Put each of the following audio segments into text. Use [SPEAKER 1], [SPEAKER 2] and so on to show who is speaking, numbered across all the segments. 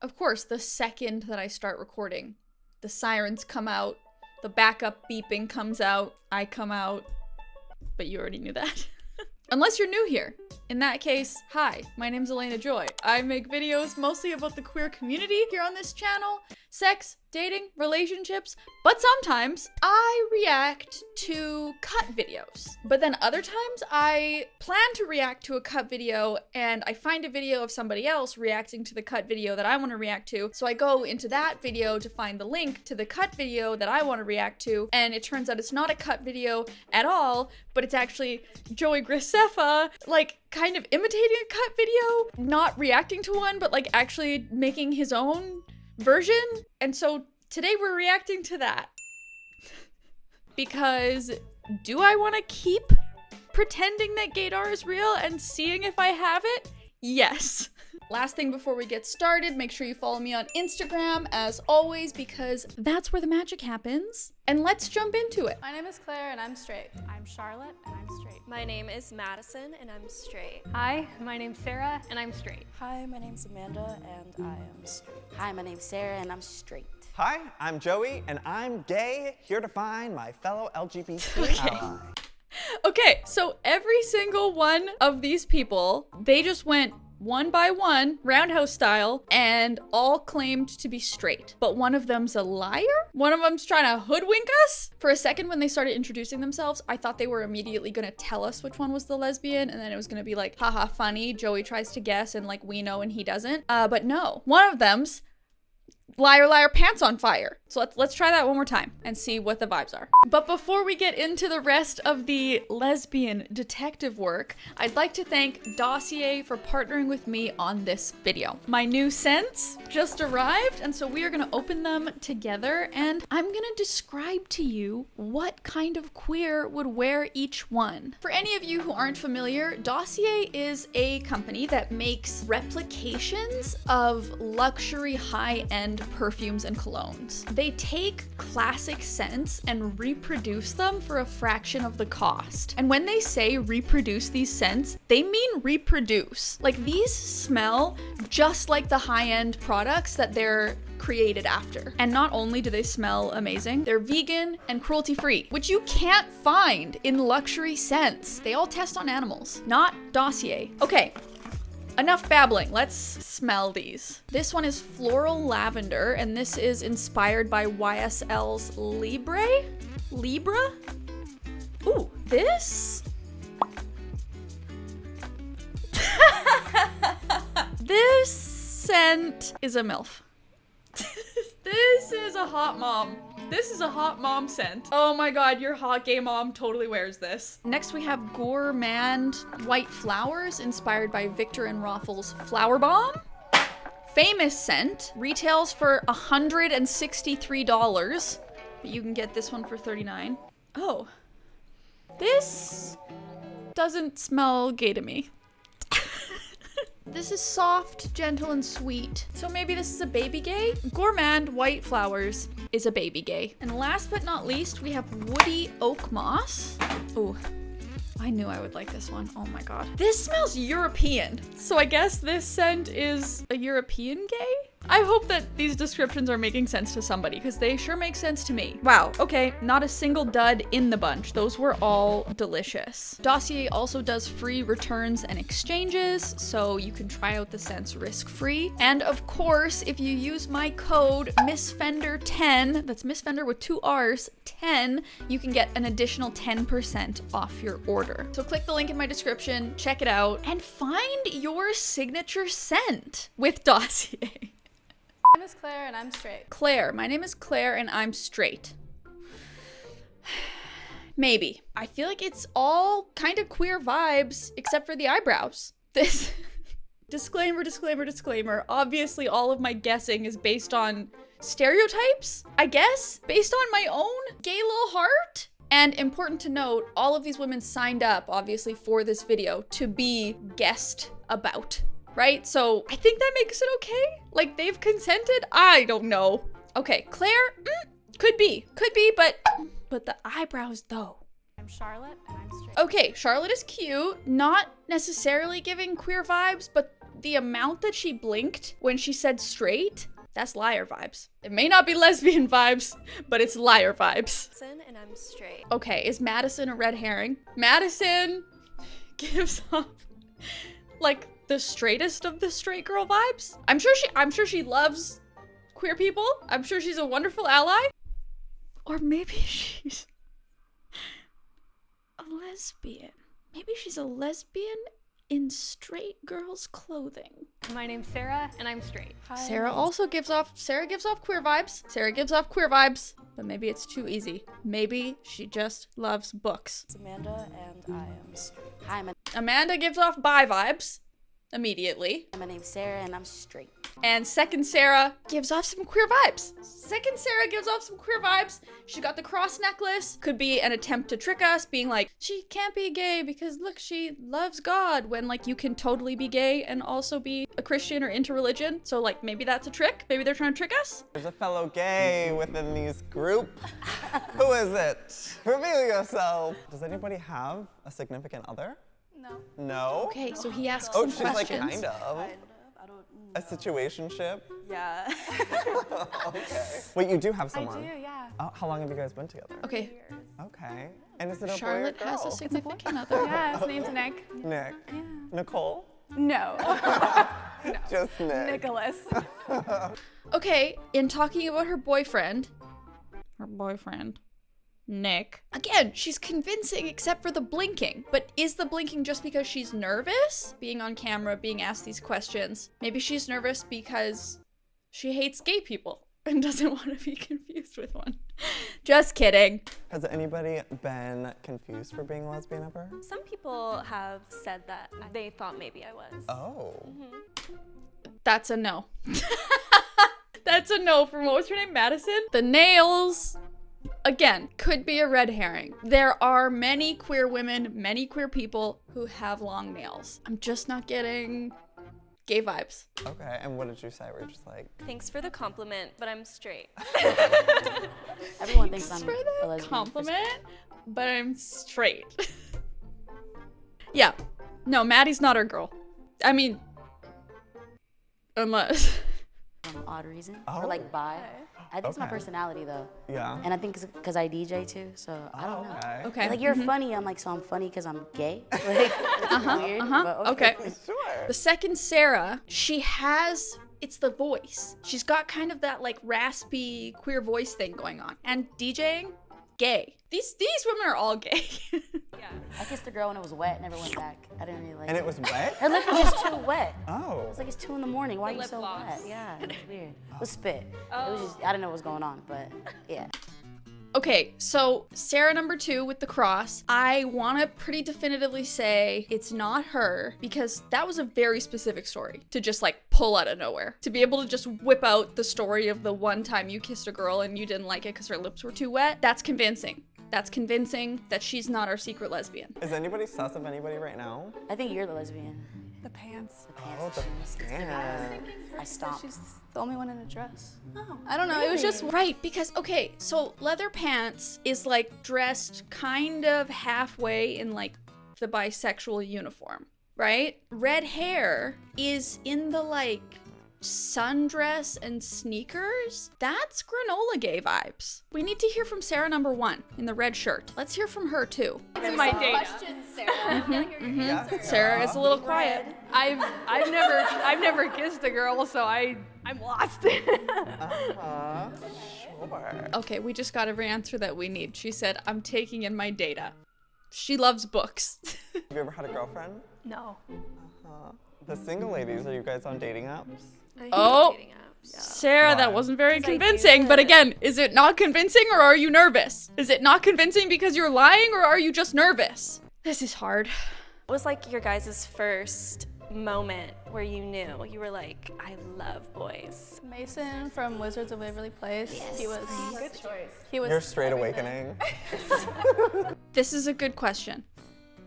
[SPEAKER 1] Of course, the second that I start recording, the sirens come out, the backup beeping comes out, I come out, but you already knew that. Unless you're new here. In that case, hi, my name's Alayna Joy. I make videos mostly about the queer community here on this channel, sex, dating, relationships, but sometimes I react to cut videos. But then other times I plan to react to a cut video and I find a video of somebody else reacting to the cut video that I want to react to. So I go into that video to find the link to the cut video that I want to react to, and it turns out it's not a cut video at all, but it's actually Joey Graceffa, like, kind of imitating a cut video, not reacting to one, but like actually making his own version. And so today we're reacting to that. Because do I want to keep pretending that gaydar is real and seeing if I have it? Yes. Last thing before we get started, make sure you follow me on Instagram as always, because that's where the magic happens. And let's jump into it.
[SPEAKER 2] My name is Claire and I'm straight. I'm Charlotte and I'm straight.
[SPEAKER 3] My name is Madison and I'm straight.
[SPEAKER 4] Hi, my name's Sarah and I'm straight.
[SPEAKER 5] Hi, my name's Amanda and I am straight. Hi, my name's Sarah and I'm straight.
[SPEAKER 6] Hi, I'm Joey and I'm gay, here to find my fellow LGBT ally.
[SPEAKER 1] Okay, so every single one of these people, they just went one by one, roundhouse style, and all claimed to be straight. But one of them's a liar? One of them's trying to hoodwink us? For a second when they started introducing themselves, I thought they were immediately gonna tell us which one was the lesbian, and then it was gonna be like, haha, funny, Joey tries to guess and like we know and he doesn't. But no, one of them's liar, liar, pants on fire. So let's try that one more time and see what the vibes are. But before we get into the rest of the lesbian detective work, I'd like to thank Dossier for partnering with me on this video. My new scents just arrived, and so we are gonna open them together, and I'm gonna describe to you what kind of queer would wear each one. For any of you who aren't familiar, Dossier is a company that makes replications of luxury high-end perfumes and colognes. They take classic scents and reproduce them for a fraction of the cost. And when they say reproduce these scents, they mean reproduce. Like, these smell just like the high-end products that they're created after. And not only do they smell amazing, they're vegan and cruelty-free, which you can't find in luxury scents. They all test on animals, not Dossier. Okay. Enough babbling, let's smell these. This one is floral lavender, and this is inspired by YSL's Libra? Ooh, this? This scent is a MILF. This is a hot mom. This is a hot mom scent. Oh my god, your hot gay mom totally wears this. Next we have Gourmand White Flowers, inspired by Viktor and Rolf's Flower Bomb. Famous scent, retails for $163, but you can get this one for $39. Oh, this doesn't smell gay to me. This is soft, gentle, and sweet. So maybe this is a baby gay? Gourmand White Flowers is a baby gay. And last but not least, we have Woody Oak Moss. Ooh, I knew I would like this one. Oh my god. This smells European. So I guess this scent is a European gay? I hope that these descriptions are making sense to somebody, because they sure make sense to me. Wow, okay, not a single dud in the bunch. Those were all delicious. Dossier also does free returns and exchanges, so you can try out the scents risk-free. And of course, if you use my code MissFender10, that's MissFender with 2 R's, 10, you can get an additional 10% off your order. So click the link in my description, check it out, and find your signature scent with Dossier.
[SPEAKER 2] My name is Claire and I'm straight.
[SPEAKER 1] Claire. My name is Claire and I'm straight. Maybe. I feel like it's all kind of queer vibes, except for the eyebrows. This disclaimer, disclaimer, disclaimer. Obviously, all of my guessing is based on stereotypes, I guess, based on my own gay little heart. And important to note, all of these women signed up, obviously, for this video to be guessed about. Right? So I think that makes it okay. Like, they've consented? I don't know. Okay, Claire, could be, but the eyebrows though.
[SPEAKER 2] I'm Charlotte and I'm straight.
[SPEAKER 1] Okay, Charlotte is cute, not necessarily giving queer vibes, but the amount that she blinked when she said straight, that's liar vibes. It may not be lesbian vibes, but it's liar vibes.
[SPEAKER 3] Madison, and I'm straight.
[SPEAKER 1] Okay, is Madison a red herring? Madison gives off like the straightest of the straight girl vibes. I'm sure she loves queer people. I'm sure she's a wonderful ally. Or maybe she's a lesbian. Maybe she's a lesbian in straight girl's clothing.
[SPEAKER 4] My name's Sarah, and I'm straight.
[SPEAKER 1] Sarah gives off queer vibes. Sarah gives off queer vibes, but maybe it's too easy. Maybe she just loves books.
[SPEAKER 5] It's Amanda, and I am straight. Hi,
[SPEAKER 1] Amanda gives off bi vibes immediately.
[SPEAKER 5] my name's Sarah, and I'm straight.
[SPEAKER 1] And second Sarah gives off some queer vibes. She got the cross necklace. Could be an attempt to trick us, being like, she can't be gay because look, she loves God, when like you can totally be gay and also be a Christian or into religion. So like maybe that's a trick. Maybe they're trying to trick us.
[SPEAKER 6] There's a fellow gay within these group. Who is it? Reveal yourself. Does anybody have a significant other?
[SPEAKER 2] No.
[SPEAKER 6] No?
[SPEAKER 1] Okay, so he asks
[SPEAKER 6] Oh,
[SPEAKER 1] some
[SPEAKER 6] she's like
[SPEAKER 1] questions.
[SPEAKER 6] kind of.
[SPEAKER 5] I don't.
[SPEAKER 6] A situationship?
[SPEAKER 5] Yeah.
[SPEAKER 6] Okay. Wait, you do have
[SPEAKER 2] I
[SPEAKER 6] someone?
[SPEAKER 2] do, yeah.
[SPEAKER 6] Oh, how long have you guys been together?
[SPEAKER 1] Okay,
[SPEAKER 6] Okay. And is it a
[SPEAKER 1] Charlotte
[SPEAKER 6] boy or girl?
[SPEAKER 1] has a significant other.
[SPEAKER 2] Yeah, his name's Nick.
[SPEAKER 6] Nick. Nicole?
[SPEAKER 2] No.
[SPEAKER 6] Just Nick.
[SPEAKER 2] Nicholas.
[SPEAKER 1] Okay, in talking about her boyfriend, Nick. Again, she's convincing except for the blinking. But is the blinking just because she's nervous? Being on camera, being asked these questions. Maybe she's nervous because she hates gay people and doesn't want to be confused with one. Just kidding.
[SPEAKER 6] Has anybody been confused for being a lesbian ever?
[SPEAKER 3] Some people have said that they thought maybe I was.
[SPEAKER 6] Oh.
[SPEAKER 1] That's a no. That's a no from, what was her name, Madison? The nails. Again, could be a red herring. There are many queer women, many queer people who have long nails. I'm just not getting gay vibes.
[SPEAKER 6] Okay, and what did you say? Were you just like,
[SPEAKER 3] Thanks for the compliment, but I'm straight.
[SPEAKER 5] Everyone thinks I'm
[SPEAKER 1] For
[SPEAKER 5] a
[SPEAKER 1] the
[SPEAKER 5] lesbian.
[SPEAKER 1] compliment, but I'm straight. Yeah. No, Maddie's not our girl. I mean, unless.
[SPEAKER 5] For some odd reason.
[SPEAKER 6] Oh.
[SPEAKER 5] Or like bi. I think it's my
[SPEAKER 6] Okay.
[SPEAKER 5] personality though.
[SPEAKER 6] yeah?
[SPEAKER 5] And I think it's because I DJ too, so I don't know.
[SPEAKER 6] Okay.
[SPEAKER 1] Okay.
[SPEAKER 5] Like, you're funny. I'm like, so I'm funny because I'm gay? Like, it's weird, but
[SPEAKER 1] Okay.
[SPEAKER 6] Sure.
[SPEAKER 1] The second Sarah, she has, it's the voice. She's got kind of that like raspy queer voice thing going on. And DJing, gay. These women are all gay.
[SPEAKER 5] I kissed a girl when it was wet, never went back. I didn't really like
[SPEAKER 6] And it was wet?
[SPEAKER 5] Her lip was just too wet.
[SPEAKER 6] Oh.
[SPEAKER 5] It's like, it's 2 in the morning. Why are you
[SPEAKER 3] lip
[SPEAKER 5] so
[SPEAKER 3] gloss.
[SPEAKER 5] wet? Yeah, it was weird. It was spit. It was just, I didn't know what was going on, but yeah.
[SPEAKER 1] Okay, so Sarah number 2 with the cross, I want to pretty definitively say it's not her, because that was a very specific story to just like pull out of nowhere. To be able to just whip out the story of the one time you kissed a girl and you didn't like it because her lips were too wet, that's convincing. That's convincing that she's not our secret lesbian.
[SPEAKER 6] Is anybody sus of anybody right now?
[SPEAKER 5] I think you're the lesbian.
[SPEAKER 2] The pants.
[SPEAKER 5] The pants.
[SPEAKER 6] Oh, the pants.
[SPEAKER 5] I stomped.
[SPEAKER 2] She's the only one in a dress. Oh, I don't know. It was just
[SPEAKER 1] Right, because, okay, so leather pants is like dressed kind of halfway in like the bisexual uniform, right? Red hair is in the like sundress and sneakers. That's granola gay vibes. We need to hear from Sarah number 1 in the red shirt. Let's hear from her too.
[SPEAKER 4] In my data.
[SPEAKER 6] Yeah.
[SPEAKER 1] Sarah is a little quiet.
[SPEAKER 4] I've never kissed a girl, so I'm lost.
[SPEAKER 6] Sure.
[SPEAKER 1] Okay, we just got every answer that we need. She said, I'm taking in my data. She loves books.
[SPEAKER 6] Have you ever had a girlfriend?
[SPEAKER 4] No.
[SPEAKER 6] The single ladies, are you guys on dating apps?
[SPEAKER 3] I hate
[SPEAKER 1] Oh.
[SPEAKER 3] dating apps. Yeah.
[SPEAKER 1] Sarah, that
[SPEAKER 6] Why?
[SPEAKER 1] wasn't very
[SPEAKER 3] I do
[SPEAKER 1] convincing. But
[SPEAKER 3] the-
[SPEAKER 1] again, is it not convincing or are you nervous? Is it not convincing because you're lying or are you just nervous? This is hard.
[SPEAKER 3] What was like your guys' first moment where you knew? You were like, I love boys.
[SPEAKER 2] Mason from Wizards of Waverly Place. He was good choice. He was
[SPEAKER 6] Your straight
[SPEAKER 2] everything.
[SPEAKER 6] awakening.
[SPEAKER 1] This is a good question.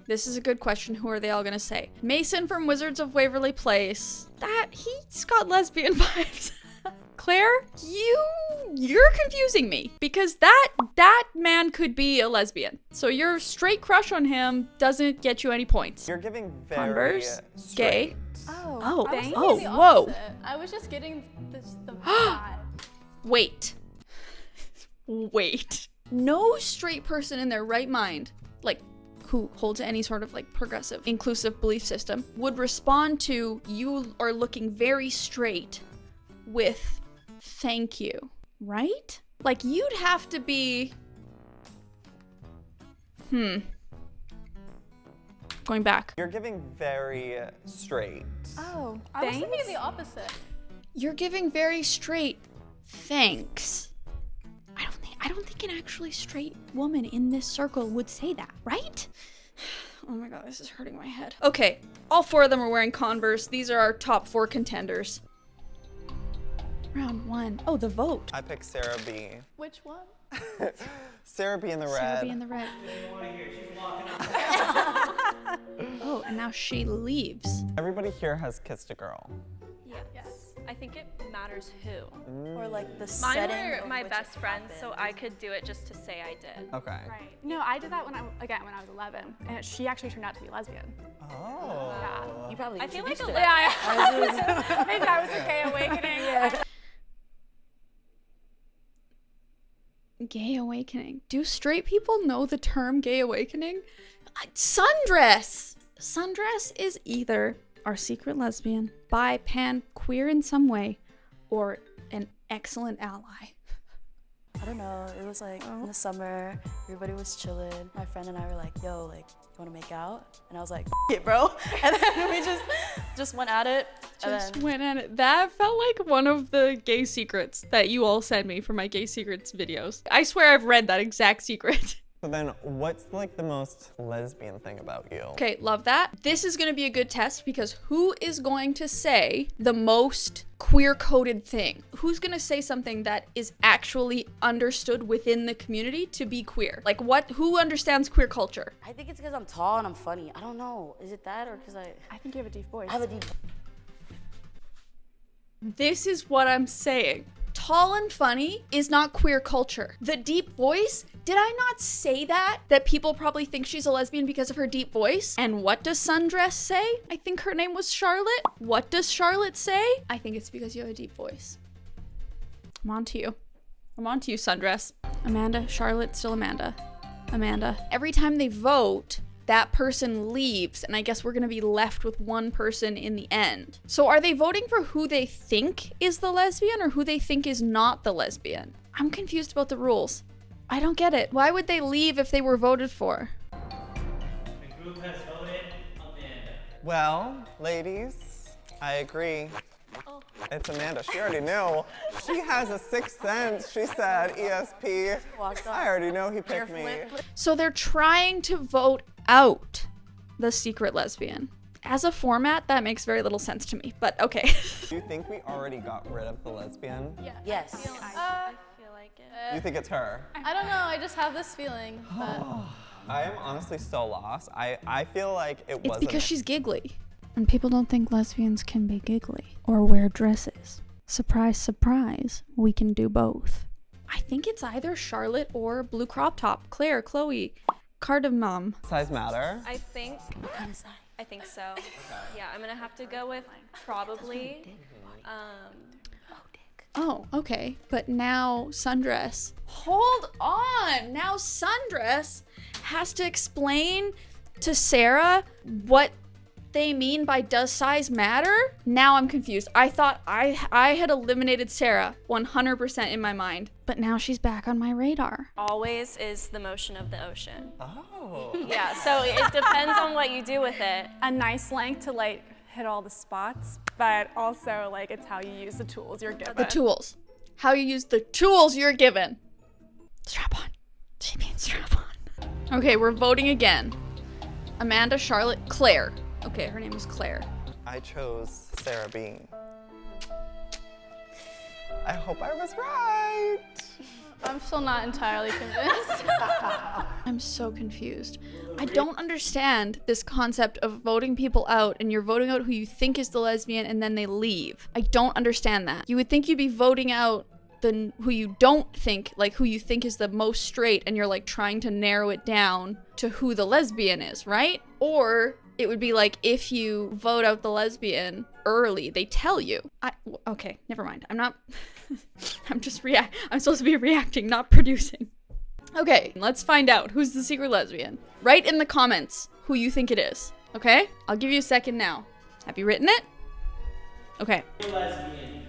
[SPEAKER 1] This is a good question. Who are they all gonna say? Mason from Wizards of Waverly Place. He's got lesbian vibes. Claire, you're confusing me because that man could be a lesbian. So your straight crush on him doesn't get you any points.
[SPEAKER 6] You're giving very
[SPEAKER 1] Converse,
[SPEAKER 6] straight.
[SPEAKER 1] gay. Oh,
[SPEAKER 2] I was thinking
[SPEAKER 1] oh,
[SPEAKER 2] the
[SPEAKER 1] whoa.
[SPEAKER 2] opposite. I was just getting the vibe.
[SPEAKER 1] Wait. Wait. No straight person in their right mind, like who holds any sort of like progressive, inclusive belief system, would respond to "you are looking very straight" with "thank you," right? Like you'd have to be, going back.
[SPEAKER 6] You're giving very straight.
[SPEAKER 2] Oh, I was thinking the opposite.
[SPEAKER 1] You're giving very straight thanks. I don't think an actually straight woman in this circle would say that, right? Oh my god, this is hurting my head. Okay, all 4 of them are wearing Converse. These are our top 4 contenders. Round 1. Oh, the vote.
[SPEAKER 6] I picked Sarah B.
[SPEAKER 2] Which one?
[SPEAKER 6] Sarah B in the red.
[SPEAKER 1] Sarah B in the red. Oh, and now she leaves.
[SPEAKER 6] Everybody here has kissed a girl.
[SPEAKER 3] Yes. I think it matters who.
[SPEAKER 5] Or like the
[SPEAKER 3] Mine
[SPEAKER 5] setting.
[SPEAKER 3] were
[SPEAKER 5] of
[SPEAKER 3] my
[SPEAKER 5] which
[SPEAKER 3] best
[SPEAKER 5] it
[SPEAKER 3] friends,
[SPEAKER 5] happened.
[SPEAKER 3] so I could do it just to say I did.
[SPEAKER 6] Okay.
[SPEAKER 4] Right. No, I did that when I was 11, and she actually turned out to be lesbian.
[SPEAKER 6] Oh.
[SPEAKER 4] Yeah.
[SPEAKER 5] You probably
[SPEAKER 3] I feel like
[SPEAKER 5] introduced
[SPEAKER 3] a
[SPEAKER 5] it.
[SPEAKER 4] Yeah, maybe I was a gay awakening.
[SPEAKER 1] Gay awakening. Do straight people know the term gay awakening? Sundress! Sundress is either our secret lesbian, bi, pan, queer in some way, or an excellent ally.
[SPEAKER 5] I don't know. It was like in the summer, everybody was chilling. My friend and I were like, yo, like, you wanna make out? And I was like, it, bro. And then we just went at it.
[SPEAKER 1] Just went at it. That felt like one of the gay secrets that you all send me for my gay secrets videos. I swear I've read that exact secret.
[SPEAKER 6] So then what's like the most lesbian thing about you?
[SPEAKER 1] Okay, love that. This is gonna be a good test because who is going to say the most queer-coded thing? Who's gonna say something that is actually understood within the community to be queer? Like who understands queer culture?
[SPEAKER 5] I think it's because I'm tall and I'm funny. I don't know. Is it that or because
[SPEAKER 4] I think you have a deep voice.
[SPEAKER 5] I have a deep.
[SPEAKER 1] This is what I'm saying. Tall and funny is not queer culture. The deep voice, did I not say that? That people probably think she's a lesbian because of her deep voice? And what does Sundress say? I think her name was Charlotte. What does Charlotte say? I think it's because you have a deep voice. I'm on to you. I'm on to you, Sundress. Amanda, Charlotte, still Amanda. Amanda. Every time they vote, that person leaves, and I guess we're gonna be left with one person in the end. So are they voting for who they think is the lesbian or who they think is not the lesbian? I'm confused about the rules. I don't get it. Why would they leave if they were voted for?
[SPEAKER 7] The group has voted Amanda.
[SPEAKER 6] Well, ladies, I agree. It's Amanda. She already knew. She has a sixth sense. She said, ESP. I already know he picked me.
[SPEAKER 1] So they're trying to vote out the secret lesbian. As a format, that makes very little sense to me, but okay.
[SPEAKER 6] Do you think we already got rid of the lesbian?
[SPEAKER 5] Yes.
[SPEAKER 3] I feel like it.
[SPEAKER 6] You think it's her?
[SPEAKER 2] I don't know. I just have this feeling. But
[SPEAKER 6] I am honestly so lost. I feel like it
[SPEAKER 1] It's
[SPEAKER 6] wasn't.
[SPEAKER 1] because she's giggly. And people don't think lesbians can be giggly or wear dresses. Surprise, surprise, we can do both. I think it's either Charlotte or Blue Crop Top, Claire, Chloe, Cardamom.
[SPEAKER 6] Size matter?
[SPEAKER 3] I think so. Yeah, I'm gonna have to go with probably.
[SPEAKER 1] Oh, okay. But now Sundress. Hold on! Now Sundress has to explain to Sarah what they mean by does size matter? Now I'm confused. I thought I had eliminated Sarah 100% in my mind, but now she's back on my radar.
[SPEAKER 3] Always is the motion of the ocean.
[SPEAKER 6] Oh.
[SPEAKER 3] Yeah, so it depends on what you do with it.
[SPEAKER 4] A nice length to like hit all the spots, but also like it's how you use the tools you're given.
[SPEAKER 1] The tools. How you use the tools you're given. Strap on. She means strap on. Okay, we're voting again. Amanda, Charlotte, Claire. Okay, her name is Claire.
[SPEAKER 6] I chose Sarah B. I hope I was right.
[SPEAKER 2] I'm still not entirely convinced.
[SPEAKER 1] I'm so confused. I don't understand this concept of voting people out and you're voting out who you think is the lesbian and then they leave. I don't understand that. You would think you'd be voting out who you don't think, like who you think is the most straight and you're like trying to narrow it down to who the lesbian is, right? Or It would be like if you vote out the lesbian early, they tell you. Okay, never mind. I'm not, I'm supposed to be reacting, not producing. Okay, let's find out who's the secret lesbian. Write in the comments who you think it is, okay? I'll give you a second now. Have you written it? Okay.
[SPEAKER 7] Lesbian.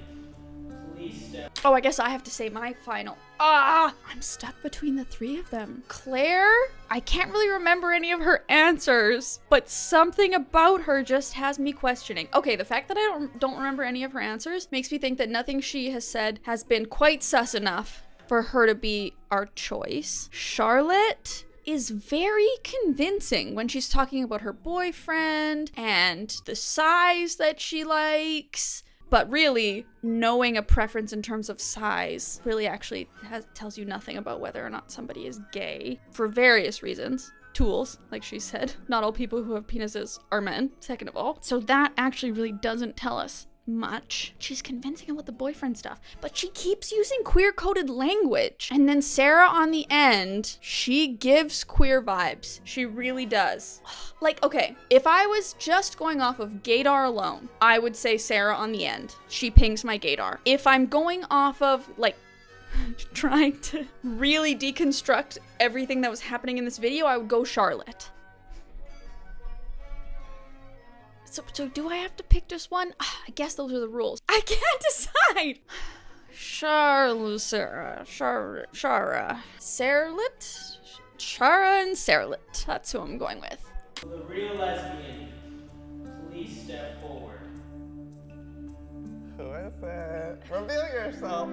[SPEAKER 7] Please step.
[SPEAKER 1] Oh, I guess I have to say my final. I'm stuck between the three of them. Claire, I can't really remember any of her answers, but something about her just has me questioning. Okay, the fact that I don't remember any of her answers makes me think that nothing she has said has been quite sus enough for her to be our choice. Charlotte is very convincing when she's talking about her boyfriend and the size that she likes. But really, knowing a preference in terms of size really actually tells you nothing about whether or not somebody is gay for various reasons. Tools, like she said. Not all people who have penises are men, second of all. So that actually really doesn't tell us much. She's convincing about the boyfriend stuff, but she keeps using queer-coded language. And then Sarah on the end, she gives queer vibes. She really does. Like, okay, if I was just going off of gaydar alone, I would say Sarah on the end. She pings my gaydar. If I'm going off of, like, trying to really deconstruct everything that was happening in this video, I would go Charlotte. So do I have to pick just one? I guess those are the rules. I can't decide. Charlotte, Sarah, Sarlet, Chara and Sarlet. That's who I'm going with.
[SPEAKER 7] The real lesbian. Please step forward.
[SPEAKER 6] Who is it? Reveal yourself.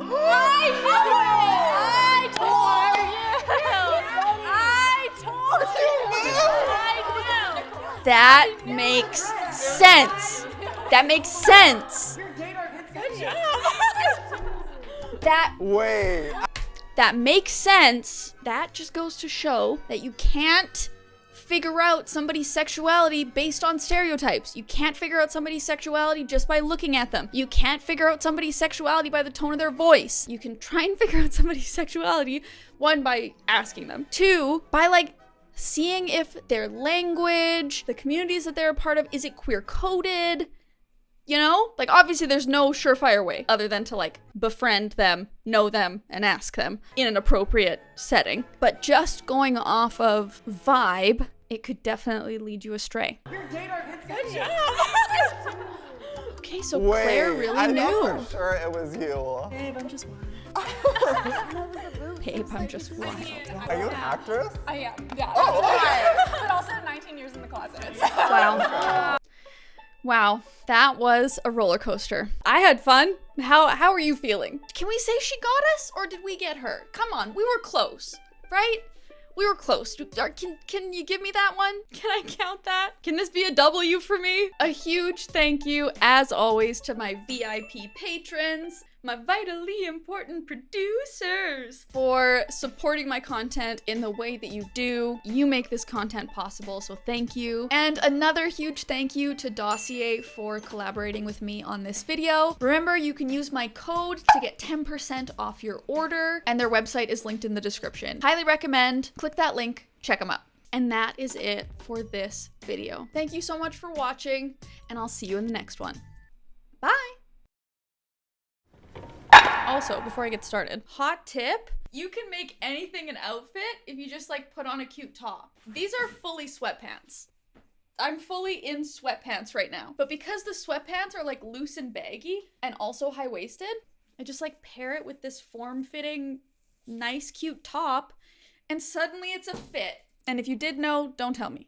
[SPEAKER 1] That makes sense. That makes sense. That makes sense. That just goes to show that you can't figure out somebody's sexuality based on stereotypes. You can't figure out somebody's sexuality just by looking at them. You can't figure out somebody's sexuality by the tone of their voice. You can try and figure out somebody's sexuality, one, by asking them. Two, by like seeing if their language, the communities that they're a part of, is it queer coded? You know? Like, obviously there's no surefire way other than to like befriend them, know them, and ask them in an appropriate setting. But just going off of vibe, it could definitely lead you astray. Okay, so Claire really
[SPEAKER 6] I
[SPEAKER 1] knew.
[SPEAKER 6] know for sure it was you.
[SPEAKER 5] Babe, I'm just wild.
[SPEAKER 1] Babe, I'm just wild.
[SPEAKER 6] Are you an actress?
[SPEAKER 4] I am, yeah. But also 19 years in the closet.
[SPEAKER 1] Wow. Wow, that was a roller coaster. I had fun. How are you feeling? Can we say she got us, or did we get her? Come on, we were close, right? We were close. Can you give me that one? Can I count that? Can this be a W for me? A huge thank you, as always, to my VIP patrons, my vitally important producers, for supporting my content in the way that you do. You make this content possible, so thank you. And another huge thank you to Dossier for collaborating with me on this video. Remember, you can use my code to get 10% off your order, and their website is linked in the description. Highly recommend. Click that link, check them out. And that is it for this video. Thank you so much for watching, and I'll see you in the next one. Bye! Also, before I get started, hot tip, you can make anything an outfit if you just like put on a cute top. These are fully sweatpants. I'm fully in sweatpants right now. But because the sweatpants are like loose and baggy and also high-waisted, I just like pair it with this form-fitting, nice, cute top, and suddenly it's a fit. And if you did know, don't tell me.